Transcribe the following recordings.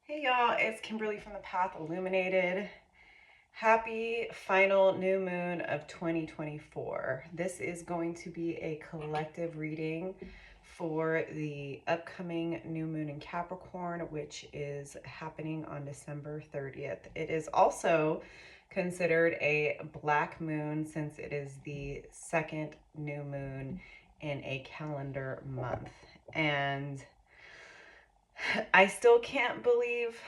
Hey y'all, it's Kimberly from the Path Illuminated. Happy final new moon of 2024. This is going to be a collective reading for the upcoming new moon in Capricorn, which is happening on December 30th. It is also considered a black moon since it is the second new moon in a calendar month. And I still can't believe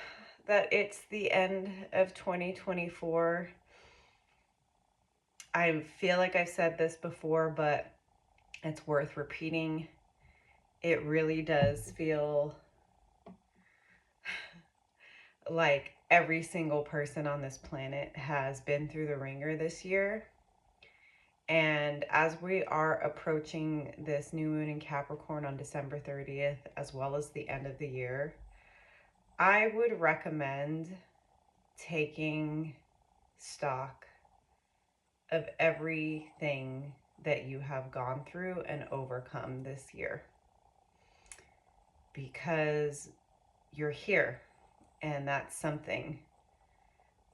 that it's the end of 2024. I feel like I've said this before, but it's worth repeating. It really does feel like every single person on this planet has been through the ringer this year. And as we are approaching this new moon in Capricorn on December 30th, as well as the end of the year, I would recommend taking stock of everything that you have gone through and overcome this year, because you're here, and that's something.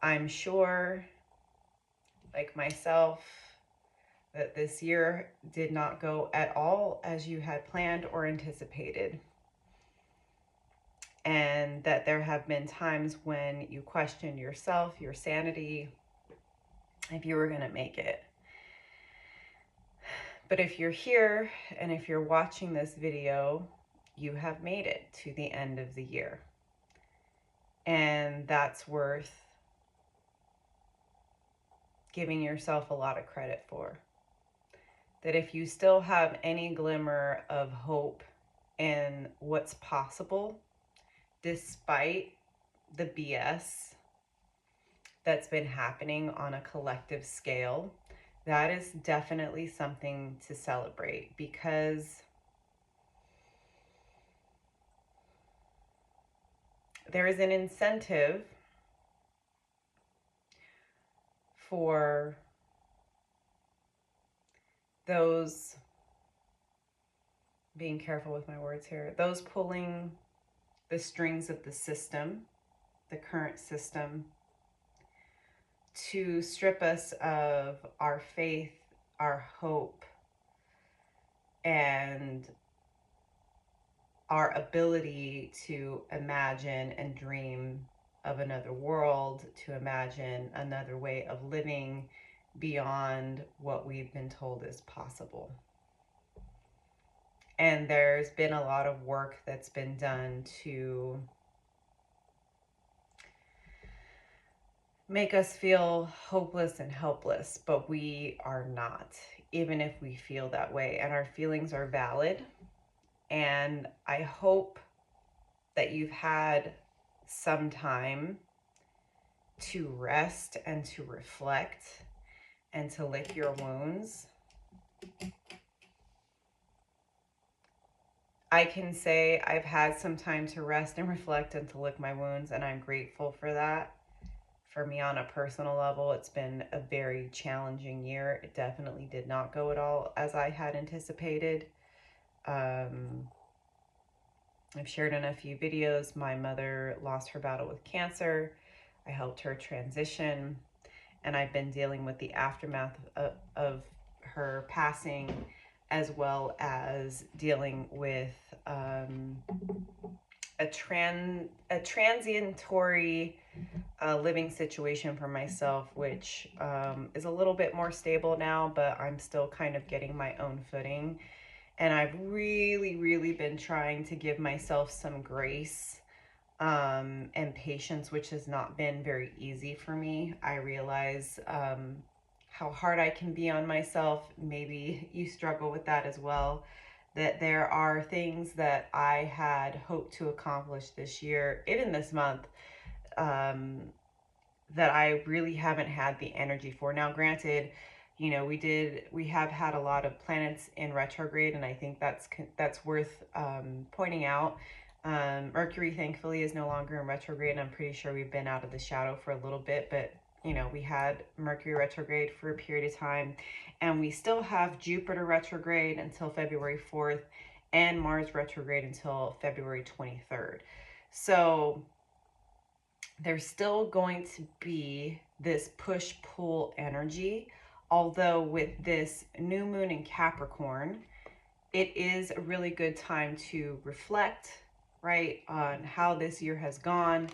I'm sure, like myself, that this year did not go at all as you had planned or anticipated, and that there have been times when you questioned yourself, your sanity, if you were going to make it. But if you're here and if you're watching this video, you have made it to the end of the year. And that's worth giving yourself a lot of credit for. That if you still have any glimmer of hope in what's possible, despite the BS that's been happening on a collective scale, that is definitely something to celebrate, because there is an incentive for those, being careful with my words here, those pulling the strings of the system, the current system, to strip us of our faith, our hope, and our ability to imagine and dream of another world, to imagine another way of living beyond what we've been told is possible. And there's been a lot of work that's been done to make us feel hopeless and helpless, but we are not, even if we feel that way, and our feelings are valid. And I hope that you've had some time to rest and to reflect and to lick your wounds. I can say I've had some time to rest and reflect and to lick my wounds, and I'm grateful for that. For me, on a personal level, it's been a very challenging year. It definitely did not go at all as I had anticipated. I've shared in a few videos, my mother lost her battle with cancer. I helped her transition, and I've been dealing with the aftermath of her passing, as well as dealing with a transitory living situation for myself, which is a little bit more stable now, but I'm still kind of getting my own footing. And I've really been trying to give myself some grace and patience, which has not been very easy for me. I realize how hard I can be on myself. Maybe you struggle with that as well. That there are things that I had hoped to accomplish this year, even this month, that I really haven't had the energy for. Now, granted, you know, we have had a lot of planets in retrograde, and I think that's worth pointing out. Mercury, thankfully, is no longer in retrograde. I'm pretty sure we've been out of the shadow for a little bit, but you know, we had Mercury retrograde for a period of time, and we still have Jupiter retrograde until February 4th and Mars retrograde until February 23rd. So there's still going to be this push-pull energy, although with this new moon in Capricorn, it is a really good time to reflect, right, on how this year has gone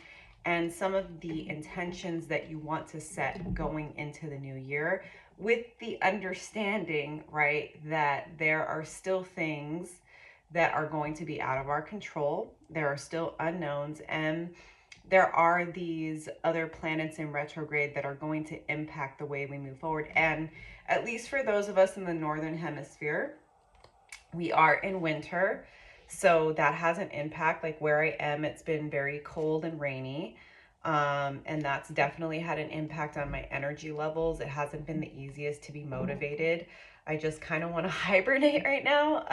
and some of the intentions that you want to set going into the new year, with the understanding, right, that there are still things that are going to be out of our control. There are still unknowns, and there are these other planets in retrograde that are going to impact the way we move forward. And at least for those of us in the northern hemisphere, we are in winter, so that has an impact. Like where I am, it's been very cold and rainy, and that's definitely had an impact on my energy levels. It hasn't been the easiest to be motivated. I just kind of want to hibernate right now,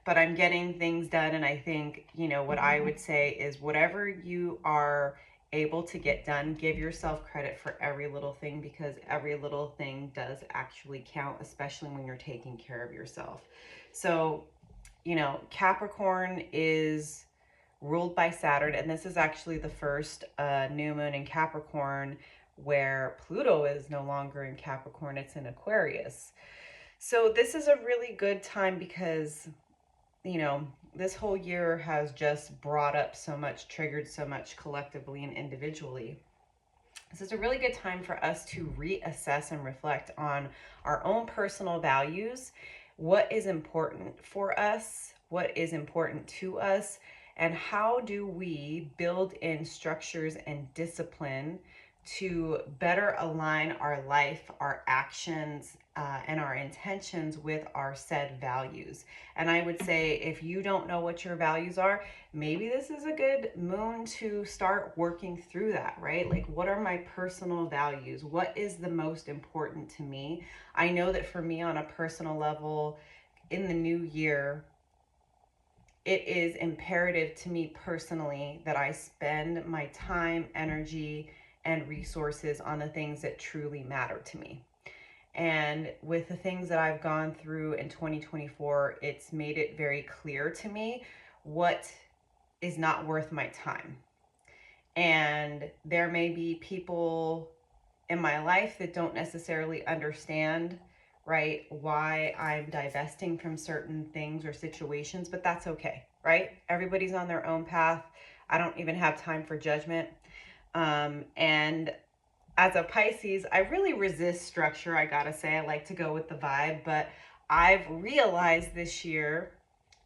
but I'm getting things done. And I think, you know, what I would say is whatever you are able to get done, give yourself credit for every little thing, because every little thing does actually count, especially when you're taking care of yourself. So, you know, Capricorn is ruled by Saturn, and this is actually the first new moon in Capricorn where Pluto is no longer in Capricorn, it's in Aquarius. So this is a really good time because, you know, this whole year has just brought up so much, triggered so much collectively and individually. This is a really good time for us to reassess and reflect on our own personal values, what is important for us, what is important to us, and how do we build in structures and discipline to better align our life, our actions, and our intentions with our said values. And I would say if you don't know what your values are, maybe this is a good moon to start working through that, right? Like, what are my personal values? What is the most important to me? I know that for me on a personal level, in the new year, it is imperative to me personally that I spend my time, energy, and resources on the things that truly matter to me. And with the things that I've gone through in 2024, it's made it very clear to me what is not worth my time. And there may be people in my life that don't necessarily understand, right, why I'm divesting from certain things or situations, but that's okay, right? Everybody's on their own path. I don't even have time for judgment. And as a Pisces, I really resist structure, I gotta say. I like to go with the vibe, but I've realized this year,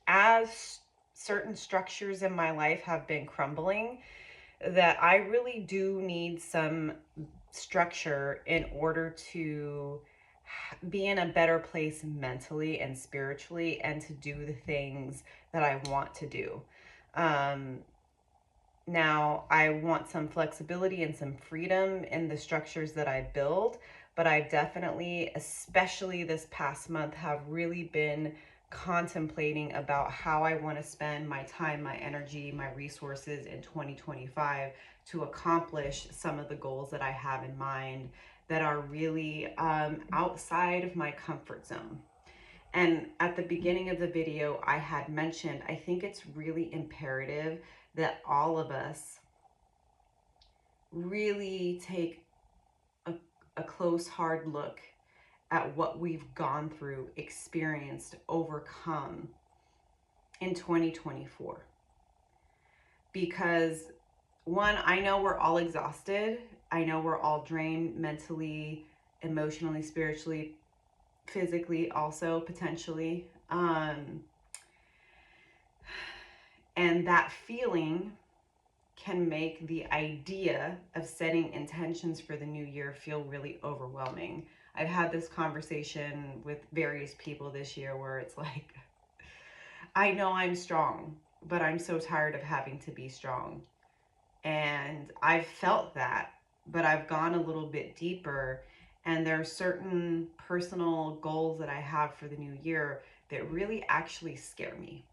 as certain structures in my life have been crumbling, that I really do need some structure in order to be in a better place mentally and spiritually and to do the things that I want to do. Now, I want some flexibility and some freedom in the structures that I build, but I definitely, especially this past month, have really been contemplating about how I want to spend my time, my energy, my resources in 2025 to accomplish some of the goals that I have in mind that are really outside of my comfort zone. And at the beginning of the video, I had mentioned, I think it's really imperative that all of us really take a close, hard look at what we've gone through, experienced, overcome in 2024. Because one, I know we're all exhausted. I know we're all drained mentally, emotionally, spiritually, physically, also potentially. And that feeling can make the idea of setting intentions for the new year feel really overwhelming. I've had this conversation with various people this year where it's like, I know I'm strong, but I'm so tired of having to be strong. And I've felt that, but I've gone a little bit deeper. And there are certain personal goals that I have for the new year that really actually scare me.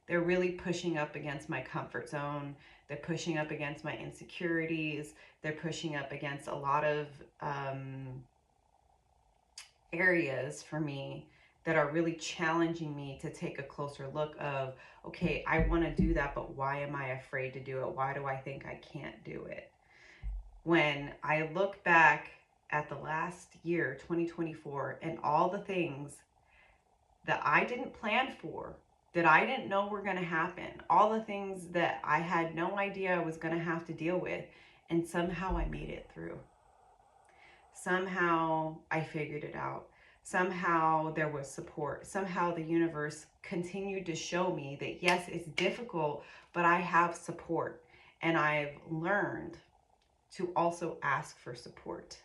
They're really pushing up against my comfort zone. They're pushing up against my insecurities. They're pushing up against a lot of areas for me that are really challenging me to take a closer look of, okay, I want to do that, but why am I afraid to do it? Why do I think I can't do it? When I look back at the last year, 2024, and all the things that I didn't plan for, that I didn't know were going to happen, all the things that I had no idea I was going to have to deal with, and somehow I made it through. Somehow I figured it out. Somehow there was support. Somehow the universe continued to show me that yes, it's difficult, but I have support. And I've learned to also ask for support,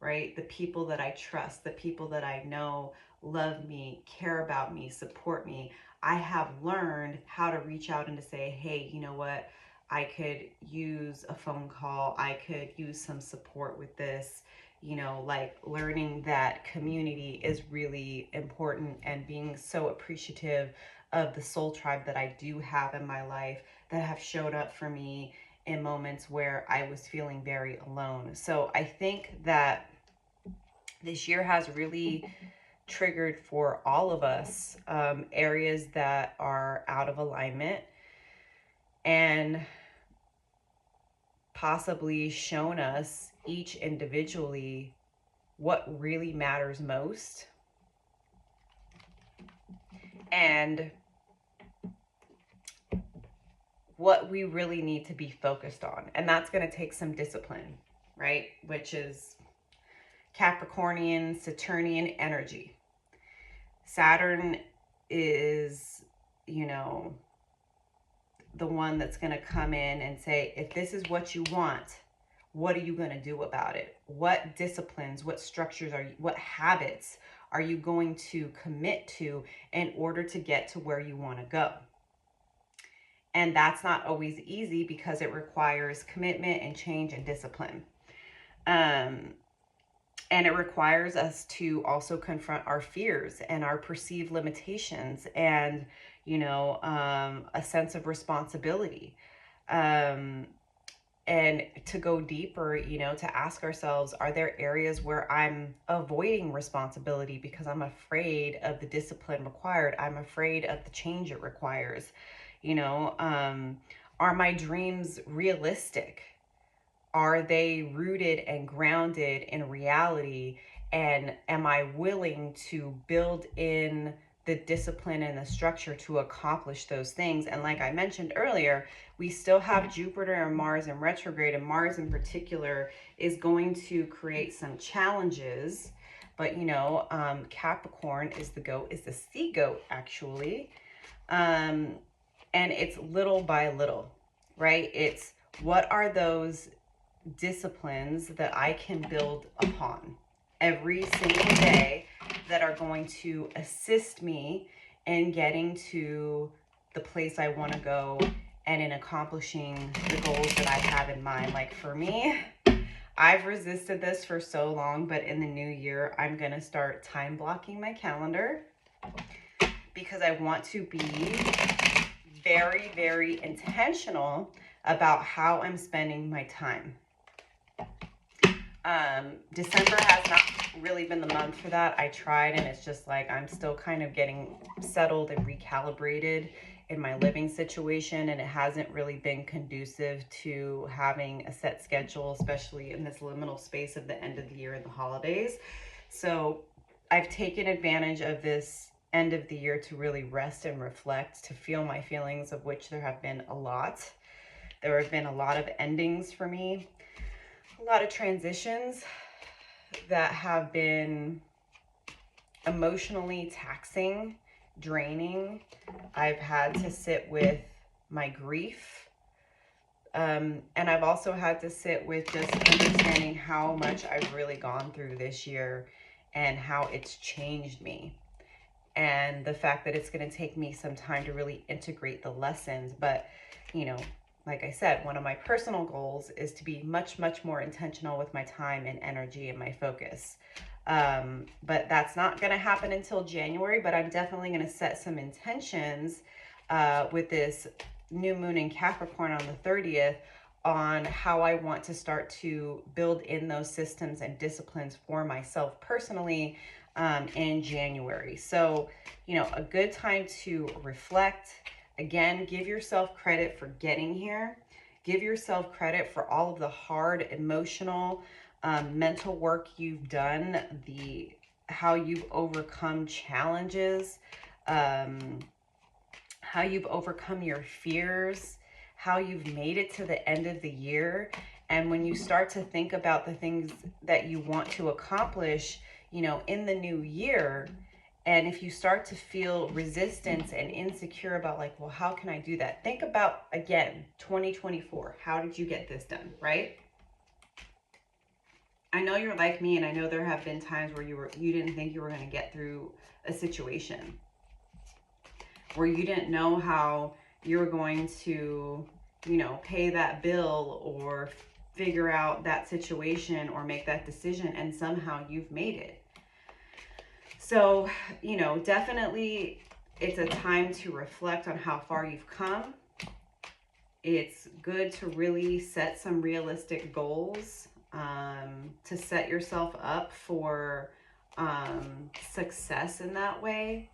right? The people that I trust, the people that I know love me, care about me, support me. I have learned how to reach out and to say, hey, you know what? I could use a phone call. I could use some support with this. You know, like learning that community is really important and being so appreciative of the soul tribe that I do have in my life that have showed up for me in moments where I was feeling very alone. So I think that this year has really triggered for all of us areas that are out of alignment, and possibly shown us each individually what really matters most and what we really need to be focused on. And that's going to take some discipline, right? Which is Capricornian, Saturnian energy. Saturn is, you know, the one that's going to come in and say, if this is what you want, what are you going to do about it? What disciplines, what structures are you, what habits are you going to commit to in order to get to where you want to go? And that's not always easy because it requires commitment and change and discipline. And it requires us to also confront our fears and our perceived limitations and, you know, a sense of responsibility. And to go deeper, you know, to ask ourselves, are there areas where I'm avoiding responsibility because I'm afraid of the discipline required? I'm afraid of the change it requires. You know, are my dreams realistic? Are they rooted and grounded in reality? And am I willing to build in the discipline and the structure to accomplish those things? And like I mentioned earlier, we still have Jupiter and Mars in retrograde, and Mars in particular is going to create some challenges. But, you know, Capricorn is the goat, is the sea goat, actually. And it's little by little, right? It's what are those disciplines that I can build upon every single day that are going to assist me in getting to the place I want to go and in accomplishing the goals that I have in mind. Like for me, I've resisted this for so long, but in the new year, I'm going to start time blocking my calendar because I want to be very, very intentional about how I'm spending my time. December has not really been the month for that. I tried, and it's just like I'm still kind of getting settled and recalibrated in my living situation, and it hasn't really been conducive to having a set schedule, especially in this liminal space of the end of the year and the holidays. So I've taken advantage of this end of the year to really rest and reflect, to feel my feelings, of which there have been a lot. There have been a lot of endings for me, a lot of transitions that have been emotionally taxing, draining. I've had to sit with my grief. And I've also had to sit with just understanding how much I've really gone through this year and how it's changed me. And the fact that it's going to take me some time to really integrate the lessons. But, you know, like I said, one of my personal goals is to be much, much more intentional with my time and energy and my focus. But that's not going to happen until January, but I'm definitely going to set some intentions with this new moon in Capricorn on the 30th on how I want to start to build in those systems and disciplines for myself personally, in January. So, you know, a good time to reflect. Again, give yourself credit for getting here. Give yourself credit for all of the hard, emotional, mental work you've done, how you've overcome challenges, how you've overcome your fears, how you've made it to the end of the year. And when you start to think about the things that you want to accomplish, you know, in the new year, and if you start to feel resistance and insecure about like, well, how can I do that? Think about, again, 2024. How did you get this done, right? I know you're like me, and I know there have been times where you didn't think you were going to get through a situation, where you didn't know how you're going to, you know, pay that bill or figure out that situation or make that decision, and somehow you've made it. So, you know, definitely it's a time to reflect on how far you've come. It's good to really set some realistic goals, to set yourself up for success in that way.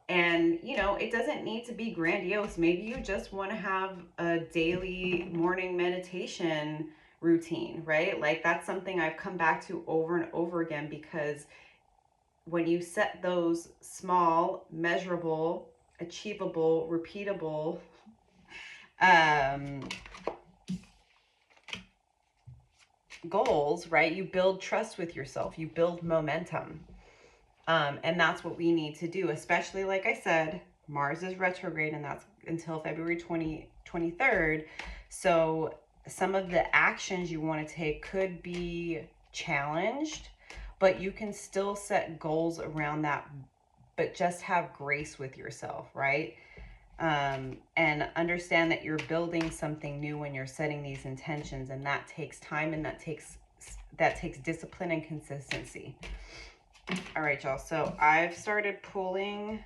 And, you know, it doesn't need to be grandiose. Maybe you just want to have a daily morning meditation routine, right? Like, that's something I've come back to over and over again, because when you set those small, measurable, achievable, repeatable goals, right? You build trust with yourself, you build momentum. And that's what we need to do, especially, like I said, Mars is retrograde, and that's until February 23rd. So some of the actions you want to take could be challenged, but you can still set goals around that, but just have grace with yourself, right? And understand that you're building something new when you're setting these intentions, and that takes time, and that takes discipline and consistency. All right, y'all. So I've started pulling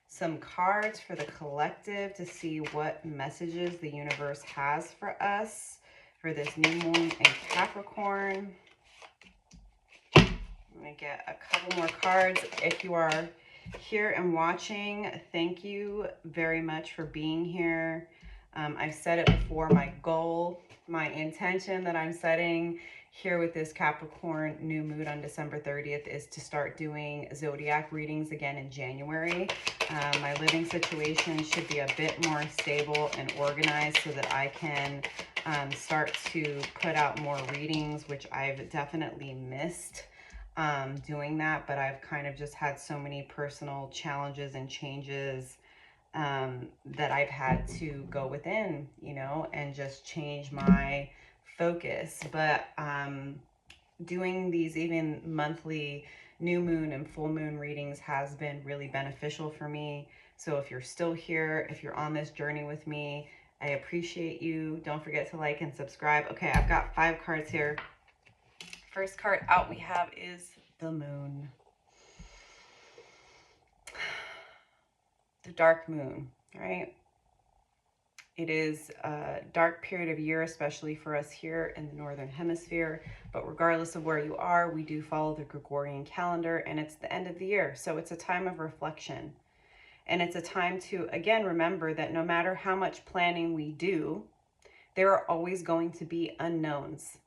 some cards for the collective to see what messages the universe has for us for this new moon in Capricorn. I'm going to get a couple more cards. If you are here and watching, thank you very much for being here. I've said it before, my goal, my intention that I'm setting here with this Capricorn new moon on December 30th is to start doing zodiac readings again in January. My living situation should be a bit more stable and organized so that I can start to put out more readings, which I've definitely missed doing that, but I've kind of just had so many personal challenges and changes that I've had to go within, you know, and just change my focus. But doing these even monthly new moon and full moon readings has been really beneficial for me. So if you're still here, if you're on this journey with me, I appreciate you. Don't forget to like and subscribe. Okay, I've got 5 cards here. First card out we have is the moon. The dark moon, right? It is a dark period of year, especially for us here in the Northern Hemisphere. But regardless of where you are, we do follow the Gregorian calendar, and it's the end of the year. So it's a time of reflection. And it's a time to, again, remember that no matter how much planning we do, there are always going to be unknowns.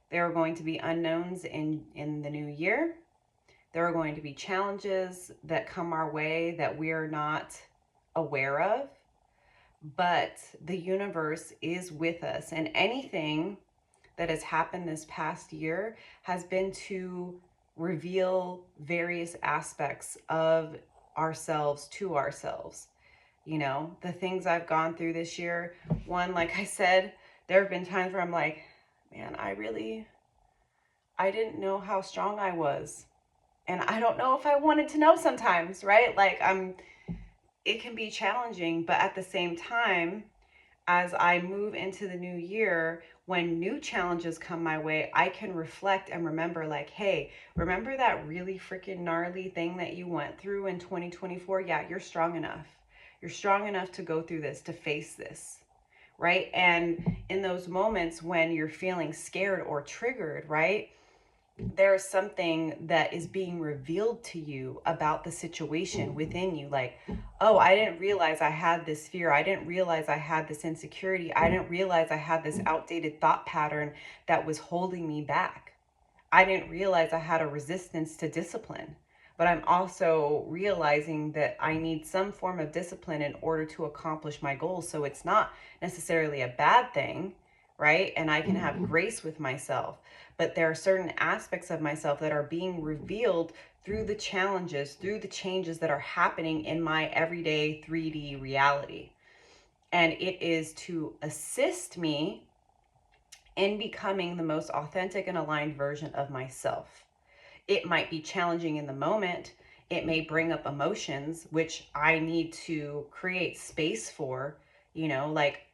There are going to be unknowns in the new year. There are going to be challenges that come our way that we are not aware of. But the universe is with us, and anything that has happened this past year has been to reveal various aspects of ourselves to ourselves. You know, the things I've gone through this year, one, like I said, there have been times where I'm like, man, I didn't know how strong I was. And I don't know if I wanted to know sometimes, right? Like, it can be challenging, but at the same time, as I move into the new year, when new challenges come my way, I can reflect and remember, like, hey, remember that really freaking gnarly thing that you went through in 2024? Yeah, you're strong enough. You're strong enough to go through this, to face this, right? And in those moments when you're feeling scared or triggered, right? there's something that is being revealed to you about the situation within you. Like, oh, I didn't realize I had this fear. I didn't realize I had this insecurity. I didn't realize I had this outdated thought pattern that was holding me back. I didn't realize I had a resistance to discipline. But I'm also realizing that I need some form of discipline in order to accomplish my goals. So it's not necessarily a bad thing, right? And I can have grace with myself. But there are certain aspects of myself that are being revealed through the challenges, through the changes that are happening in my everyday 3D reality. And it is to assist me in becoming the most authentic and aligned version of myself. It might be challenging in the moment. It may bring up emotions, which I need to create space for. Like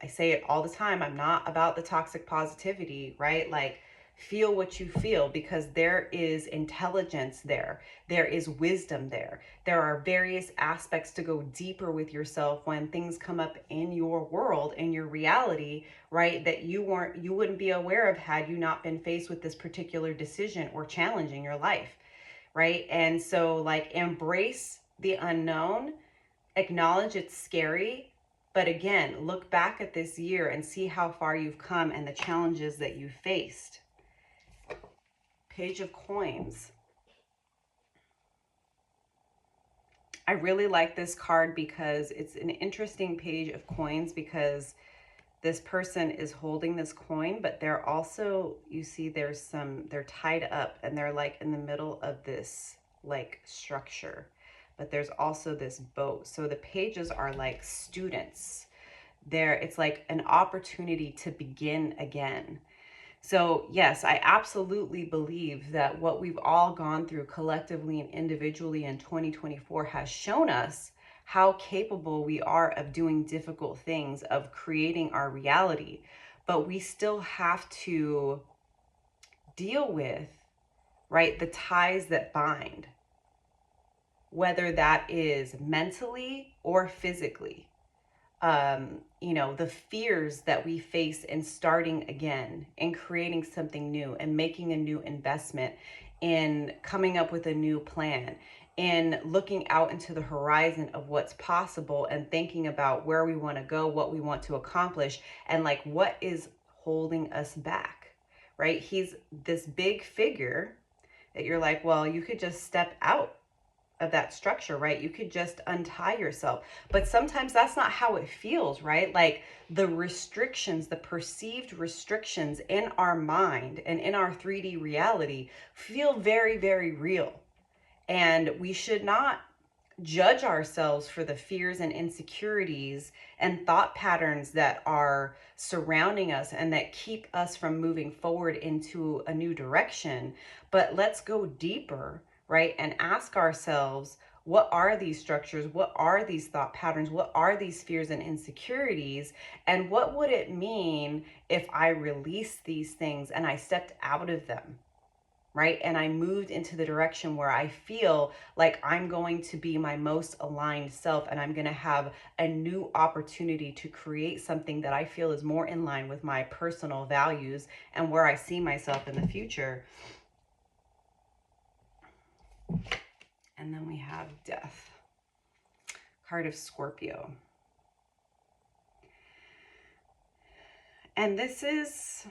I say it all the time, I'm not about the toxic positivity, right? Like, feel what you feel, because there is intelligence there. There is wisdom there. There are various aspects to go deeper with yourself when things come up in your world, in your reality, right? That you wouldn't be aware of had you not been faced with this particular decision or challenge in your life, right? And so, like, embrace the unknown, acknowledge it's scary, but again, look back at this year and see how far you've come and the challenges that you faced. Page of Coins. I really like this card because it's an interesting page of coins, because this person is holding this coin, but they're also, you see, they're tied up and they're like in the middle of this like structure, but there's also this boat. So the pages are like students. It's like an opportunity to begin again. So yes, I absolutely believe that what we've all gone through collectively and individually in 2024 has shown us how capable we are of doing difficult things, of creating our reality. But we still have to deal with, right, the ties that bind, whether that is mentally or physically. The fears that we face in starting again and creating something new and making a new investment, in coming up with a new plan, in looking out into the horizon of what's possible and thinking about where we want to go, what we want to accomplish, and like what is holding us back, right? He's this big figure that you're like, well, you could just step out of that structure, right? You could just untie yourself. But sometimes that's not how it feels, right? Like the restrictions, the perceived restrictions in our mind and in our 3D reality feel very, very real. And we should not judge ourselves for the fears and insecurities and thought patterns that are surrounding us and that keep us from moving forward into a new direction. But let's go deeper, right? And ask ourselves, what are these structures? What are these thought patterns? What are these fears and insecurities? And what would it mean if I released these things and I stepped out of them? Right? And I moved into the direction where I feel like I'm going to be my most aligned self, and I'm going to have a new opportunity to create something that I feel is more in line with my personal values and where I see myself in the future. And then we have Death, card of Scorpio. And this is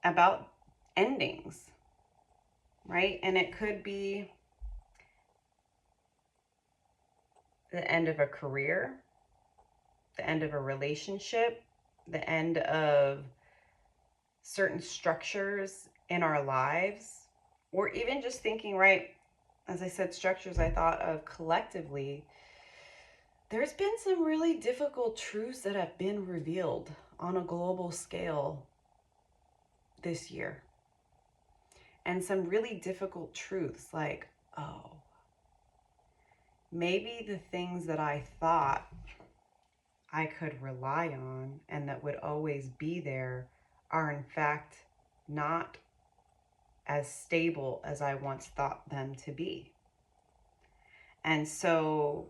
about endings, right? And it could be the end of a career, the end of a relationship, the end of certain structures in our lives, or even just thinking, right, as I said, structures, I thought of collectively. There's been some really difficult truths that have been revealed on a global scale this year. And some really difficult truths like, oh, maybe the things that I thought I could rely on and that would always be there are in fact not as stable as I once thought them to be. And so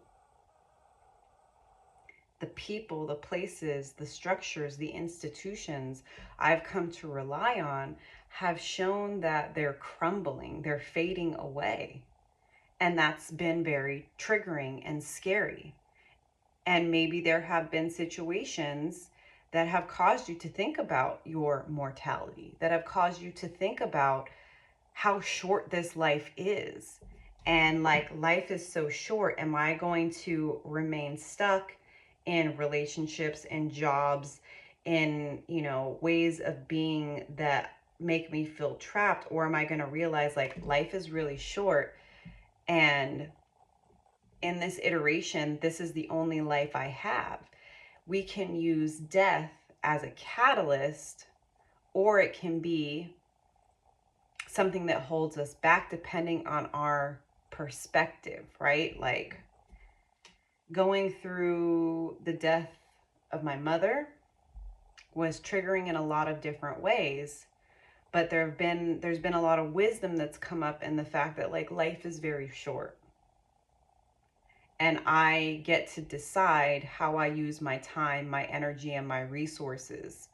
the people, the places, the structures, the institutions I've come to rely on have shown that they're crumbling, they're fading away. And that's been very triggering and scary. And maybe there have been situations that have caused you to think about your mortality, that have caused you to think about how short this life is. And like, life is so short. Am I going to remain stuck in relationships and jobs, in, ways of being that make me feel trapped? Or am I going to realize like life is really short, and in this iteration, this is the only life I have? We can use death as a catalyst, or it can be something that holds us back depending on our perspective, right? Like, going through the death of my mother was triggering in a lot of different ways, but there's been a lot of wisdom that's come up in the fact that like life is very short. And I get to decide how I use my time, my energy, and my resources.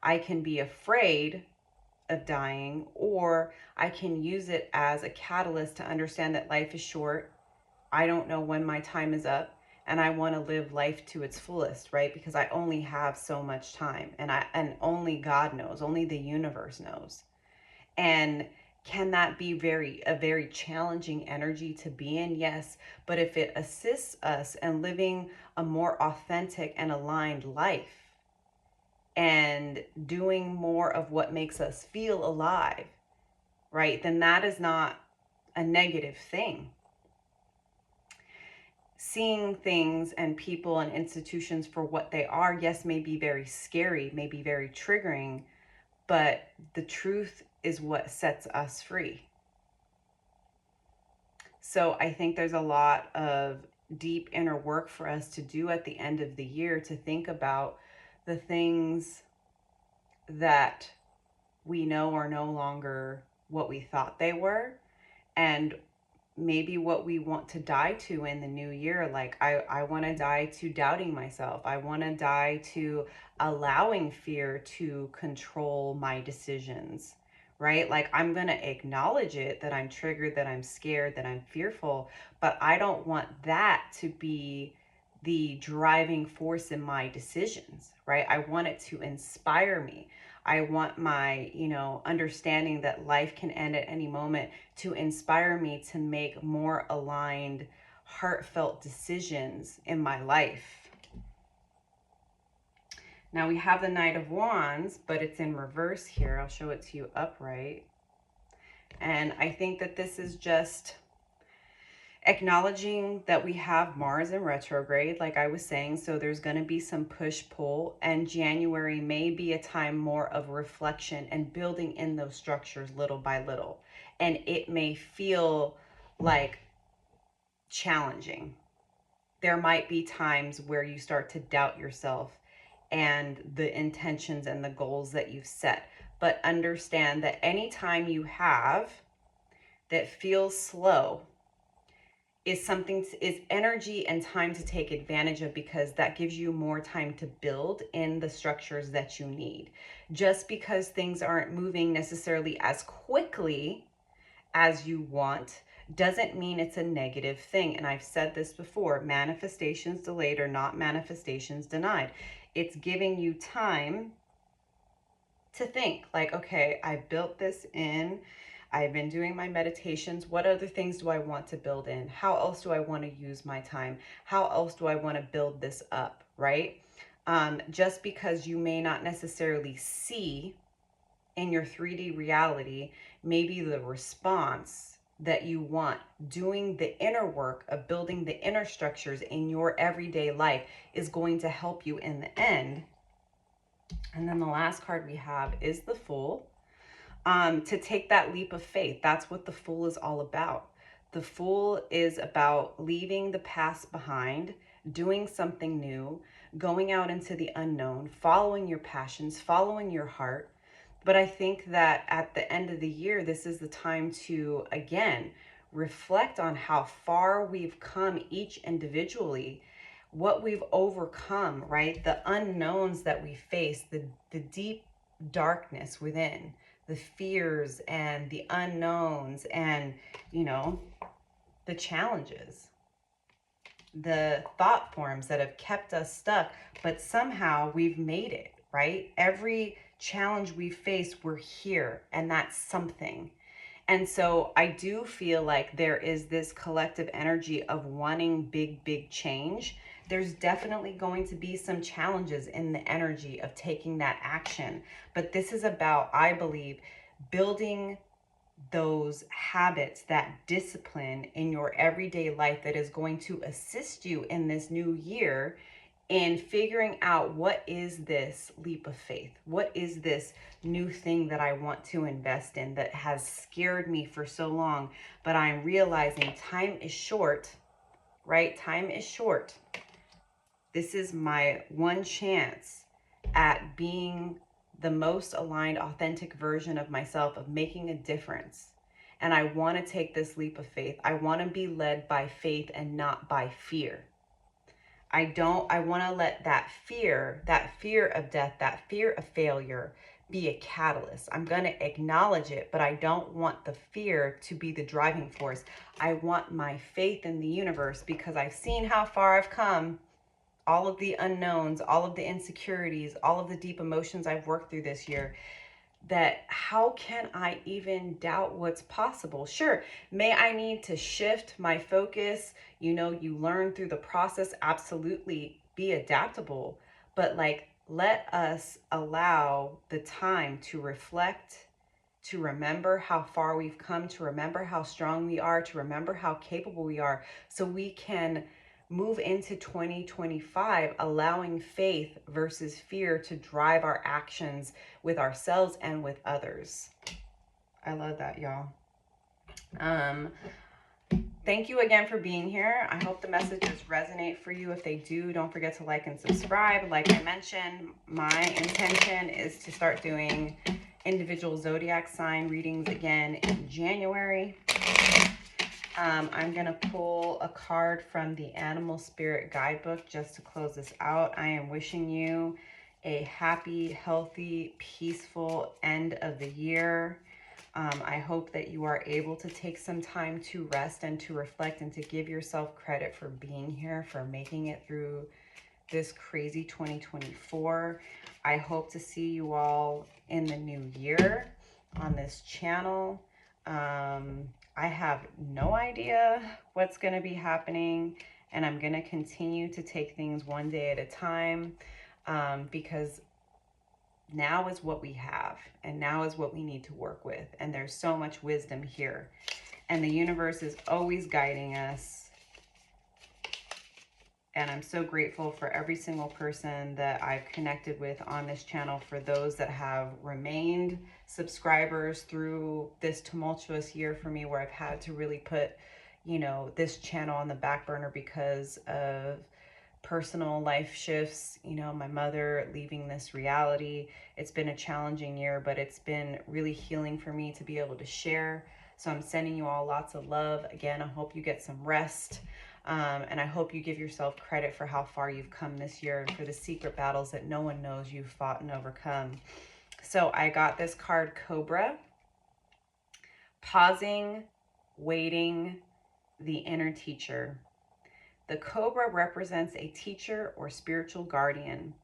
I can be afraid of dying, or I can use it as a catalyst to understand that life is short. I don't know when my time is up, and I want to live life to its fullest, right? Because I only have so much time, and only God knows, only the universe knows. And can that be a very challenging energy to be in? Yes. But if it assists us in living a more authentic and aligned life, and doing more of what makes us feel alive, right, then that is not a negative thing. Seeing things and people and institutions for what they are, yes, may be very scary, may be very triggering, but the truth is what sets us free. So I think there's a lot of deep inner work for us to do at the end of the year, to think about the things that we know are no longer what we thought they were, and maybe what we want to die to in the new year. Like, I want to die to doubting myself. I want to die to allowing fear to control my decisions, right? Like, I'm going to acknowledge it, that I'm triggered, that I'm scared, that I'm fearful, but I don't want that to be the driving force in my decisions, right? I want it to inspire me. I want my, understanding that life can end at any moment to inspire me to make more aligned, heartfelt decisions in my life. Now we have the Knight of Wands, but it's in reverse here. I'll show it to you upright. And I think that this is just acknowledging that we have Mars in retrograde, like I was saying. So there's going to be some push-pull, and January may be a time more of reflection and building in those structures little by little. And it may feel like challenging. There might be times where you start to doubt yourself and the intentions and the goals that you've set. But understand that anytime you have that feels slow, is energy and time to take advantage of, because that gives you more time to build in the structures that you need. Just because things aren't moving necessarily as quickly as you want doesn't mean it's a negative thing. And I've said this before, manifestations delayed are not manifestations denied. It's giving you time to think like, okay, I built this in. I've been doing my meditations. What other things do I want to build in? How else do I want to use my time? How else do I want to build this up, right? Just because you may not necessarily see in your 3D reality, maybe the response that you want, doing the inner work of building the inner structures in your everyday life, is going to help you in the end. And then the last card we have is the Fool. To take that leap of faith. That's what the Fool is all about. The Fool is about leaving the past behind, doing something new, going out into the unknown, following your passions, following your heart. But I think that at the end of the year, this is the time to, again, reflect on how far we've come each individually, what we've overcome, right? The unknowns that we face, the deep darkness within, the fears and the unknowns, and, you know, the challenges, the thought forms that have kept us stuck, but somehow we've made it, right? Every challenge we face, we're here, and that's something. And so I do feel like there is this collective energy of wanting big change. There's definitely going to be some challenges in the energy of taking that action. But this is about, I believe, building those habits, that discipline in your everyday life that is going to assist you in this new year in figuring out, what is this leap of faith? What is this new thing that I want to invest in that has scared me for so long? But I'm realizing time is short, right? Time is short. This is my one chance at being the most aligned, authentic version of myself, of making a difference. And I want to take this leap of faith. I want to be led by faith and not by fear. I want to let that fear of death, that fear of failure be a catalyst. I'm going to acknowledge it, but I don't want the fear to be the driving force. I want my faith in the universe, because I've seen how far I've come, all of the unknowns, all of the insecurities, all of the deep emotions I've worked through this year, that how can I even doubt what's possible? Sure, may I need to shift my focus? You know, you learn through the process, absolutely be adaptable, but like, let us allow the time to reflect, to remember how far we've come, to remember how strong we are, to remember how capable we are, so we can move into 2025 allowing faith versus fear to drive our actions with ourselves and with others. I love that, y'all. Thank you again for being here. I hope the messages resonate for you. If they do, don't forget to like and subscribe. Like I mentioned, my intention is to start doing individual zodiac sign readings again in January. I'm going to pull a card from the Animal Spirit Guidebook just to close this out. I am wishing you a happy, healthy, peaceful end of the year. I hope that you are able to take some time to rest and to reflect and to give yourself credit for being here, for making it through this crazy 2024. I hope to see you all in the new year on this channel. I have no idea what's going to be happening, and I'm going to continue to take things one day at a time, because now is what we have, and now is what we need to work with. And there's so much wisdom here, and the universe is always guiding us. And I'm so grateful for every single person that I've connected with on this channel, for those that have remained subscribers through this tumultuous year for me, where I've had to really put, you know, this channel on the back burner because of personal life shifts, you know, my mother leaving this reality. It's been a challenging year, but it's been really healing for me to be able to share. So I'm sending you all lots of love. Again, I hope you get some rest. And I hope you give yourself credit for how far you've come this year, and for the secret battles that no one knows you've fought and overcome. So I got this card, Cobra. Pausing, waiting, the inner teacher. The cobra represents a teacher or spiritual guardian.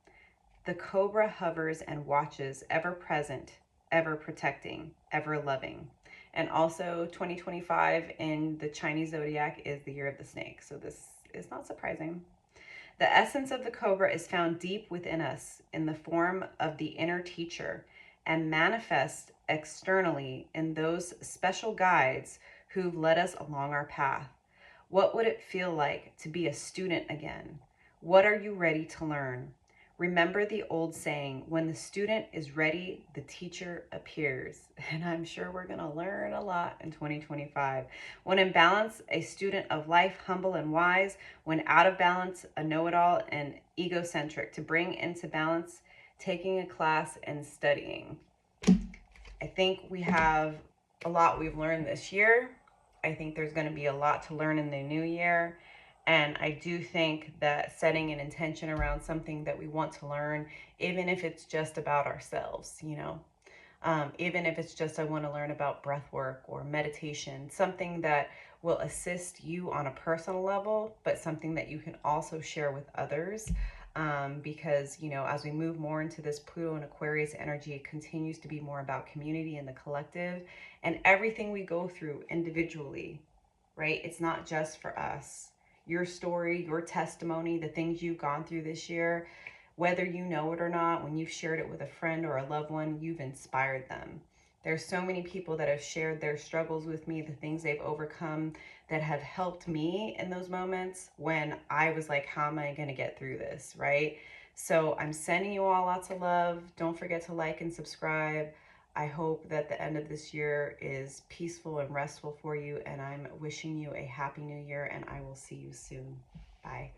The cobra hovers and watches, ever present, ever protecting, ever loving. And also 2025 in the Chinese zodiac is the year of the snake. So this is not surprising. The essence of the cobra is found deep within us in the form of the inner teacher, and manifests externally in those special guides who've led us along our path. What would it feel like to be a student again? What are you ready to learn? Remember the old saying, when the student is ready, the teacher appears. And I'm sure we're going to learn a lot in 2025. When in balance, a student of life, humble and wise. When out of balance, a know-it-all and egocentric. To bring into balance, taking a class and studying. I think we have a lot we've learned this year. I think there's going to be a lot to learn in the new year. And I do think that setting an intention around something that we want to learn, even if it's just about ourselves, even if it's just I want to learn about breath work or meditation, something that will assist you on a personal level, but something that you can also share with others. Because, as we move more into this Pluto and Aquarius energy, it continues to be more about community and the collective and everything we go through individually, right? It's not just for us. Your story, your testimony, the things you've gone through this year, whether you know it or not, when you've shared it with a friend or a loved one, you've inspired them. There's so many people that have shared their struggles with me, the things they've overcome that have helped me in those moments when I was like, how am I going to get through this, right? So I'm sending you all lots of love. Don't forget to like and subscribe. I hope that the end of this year is peaceful and restful for you, and I'm wishing you a happy new year, and I will see you soon. Bye.